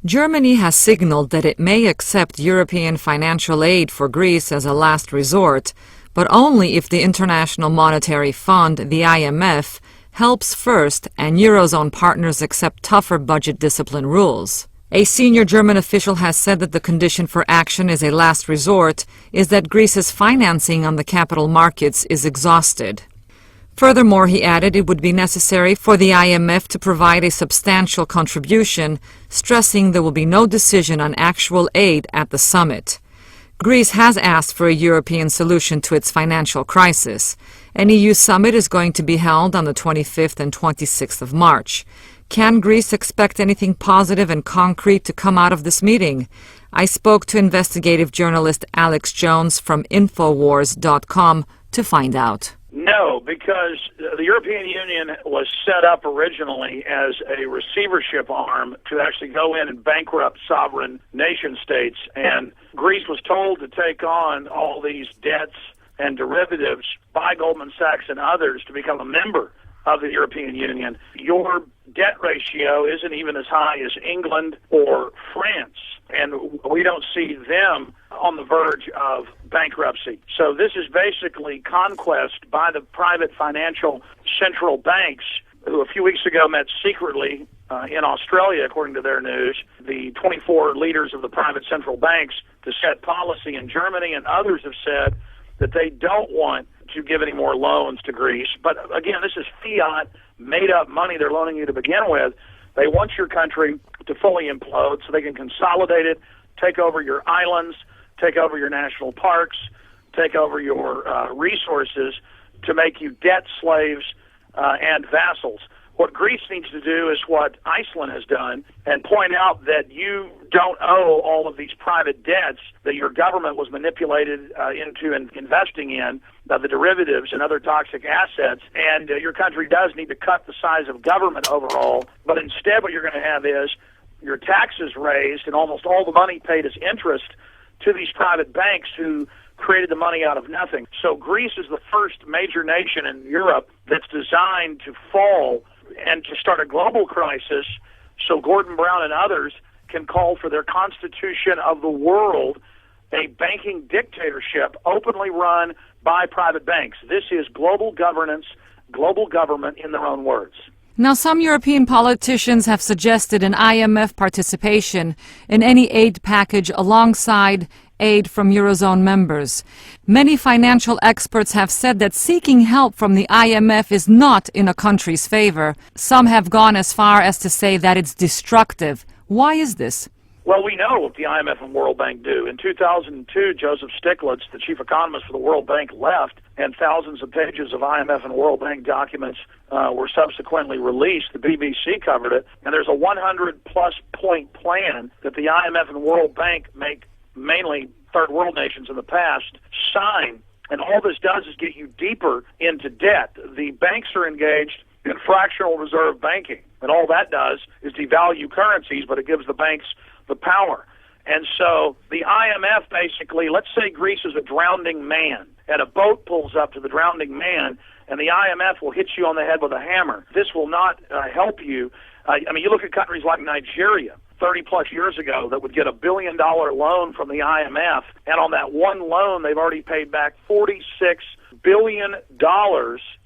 Germany has signaled that it may accept European financial aid for Greece as a last resort, but only if the International Monetary Fund, the IMF, helps first and Eurozone partners accept tougher budget discipline rules. A senior German official has said that the condition for action as a last resort is that Greece's financing on the capital markets is exhausted. Furthermore, he added it would be necessary for the IMF to provide a substantial contribution, stressing there will be no decision on actual aid at the summit. Greece has asked for a European solution to its financial crisis. An EU summit is going to be held on the 25th and 26th of March. Can Greece expect anything positive and concrete to come out of this meeting? I spoke to investigative journalist Alex Jones from Infowars.com to find out. No, because the European Union was set up originally as a receivership arm to actually go in and bankrupt sovereign nation states, and Greece was told to take on all these debts and derivatives by Goldman Sachs and others to become a member of the European Union. Your debt ratio isn't even as high as England or France, and we don't see them on the verge of bankruptcy. So this is basically conquest by the private financial central banks, who a few weeks ago met secretly in Australia, according to their news, the 24 leaders of the private central banks, to set policy in Germany, and others have said that they don't want to give any more loans to Greece. But again, this is fiat, made-up money they're loaning you to begin with. They want your country to fully implode so they can consolidate it, take over your islands, take over your national parks, take over your resources to make you debt slaves and vassals. What Greece needs to do is what Iceland has done and point out that you don't owe all of these private debts that your government was manipulated into investing in, the derivatives and other toxic assets, and your country does need to cut the size of government overall, but instead what you're going to have is your taxes raised and almost all the money paid as interest to these private banks who created the money out of nothing. So Greece is the first major nation in Europe that's designed to fall and to start a global crisis so Gordon Brown and others can call for their constitution of the world, a banking dictatorship openly run by private banks. This is global governance, global government in their own words. Now, some European politicians have suggested an IMF participation in any aid package alongside aid from Eurozone members. Many financial experts have said that seeking help from the IMF is not in a country's favor. Some have gone as far as to say that it's destructive. Why is this? Well, we know what the IMF and World Bank do. In 2002, Joseph Stiglitz, the chief economist for the World Bank, left, and thousands of pages of IMF and World Bank documents were subsequently released. The BBC covered it, and there's a 100-plus point plan that the IMF and World Bank make mainly third world nations in the past sign, and all this does is get you deeper into debt. The banks are engaged in fractional reserve banking, and all that does is devalue currencies, but it gives the banks the power. And so the IMF basically, let's say Greece is a drowning man, and a boat pulls up to the drowning man, and the IMF will hit you on the head with a hammer. This will not help you. You look at countries like Nigeria, 30-plus years ago, that would get $1 billion loan from the IMF, and on that one loan, they've already paid back $46 billion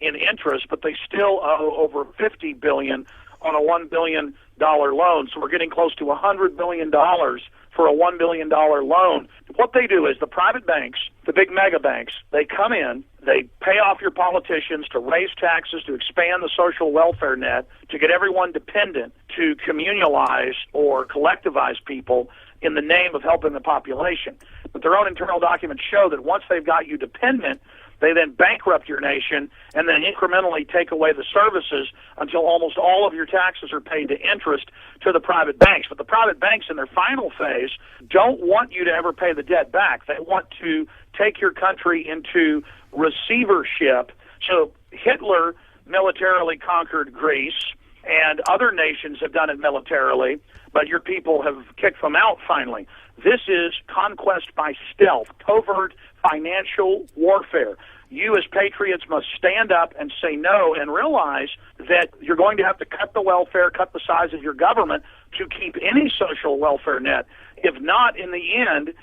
in interest, but they still owe over $50 billion on a $1 billion loan. So we're getting close to $100 billion for a $1 billion loan. What they do is the private banks, the big mega banks, they come in, they pay off your politicians to raise taxes, to expand the social welfare net, to get everyone dependent, to communalize or collectivize people in the name of helping the population. But their own internal documents show that once they've got you dependent, they then bankrupt your nation and then incrementally take away the services until almost all of your taxes are paid to interest to the private banks. But the private banks in their final phase don't want you to ever pay the debt back. They want to take your country into receivership. So Hitler militarily conquered Greece, and other nations have done it militarily, but your people have kicked them out finally. This is conquest by stealth, covert financial warfare. You as patriots must stand up and say no and realize that you're going to have to cut the welfare, cut the size of your government, to keep any social welfare net. If not, in the end,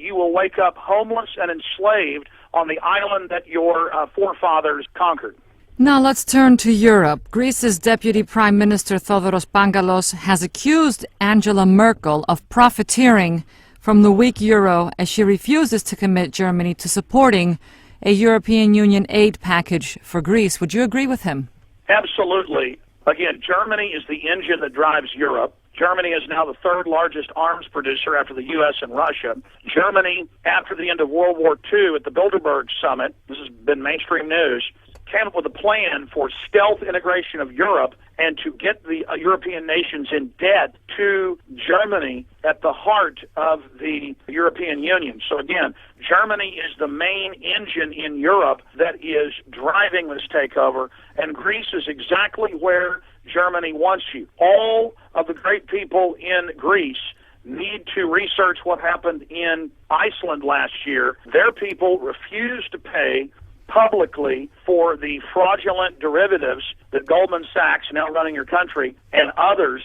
you will wake up homeless and enslaved on the island that your forefathers conquered. Now let's turn to Europe. Greece's Deputy Prime Minister Thodoros Pangalos has accused Angela Merkel of profiteering from the weak euro as she refuses to commit Germany to supporting a European Union aid package for Greece. Would you agree with him? Absolutely. Again, Germany is the engine that drives Europe. Germany is now the third largest arms producer after the U.S. and Russia. Germany, after the end of World War II at the Bilderberg Summit, this has been mainstream news, came up with a plan for stealth integration of Europe and to get the European nations in debt to Germany at the heart of the European Union. So again, Germany is the main engine in Europe that is driving this takeover, and Greece is exactly where Germany wants you. All of the great people in Greece need to research what happened in Iceland last year. Their people refused to pay publicly for the fraudulent derivatives that Goldman Sachs, now running your country, and others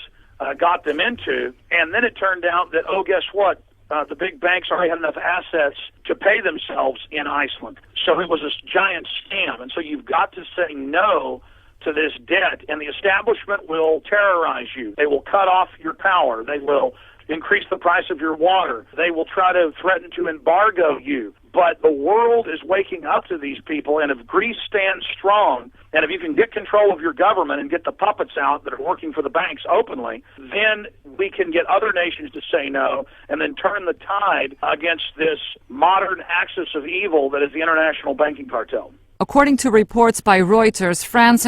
got them into. And then it turned out that, oh, guess what? The big banks already had enough assets to pay themselves in Iceland. So it was a giant scam. And so you've got to say no to this debt, and the establishment will terrorize you. They will cut off your power. They will increase the price of your water. They will try to threaten to embargo you. But the world is waking up to these people, and if Greece stands strong, and if you can get control of your government and get the puppets out that are working for the banks openly, then we can get other nations to say no, and then turn the tide against this modern axis of evil that is the international banking cartel. According to reports by Reuters, France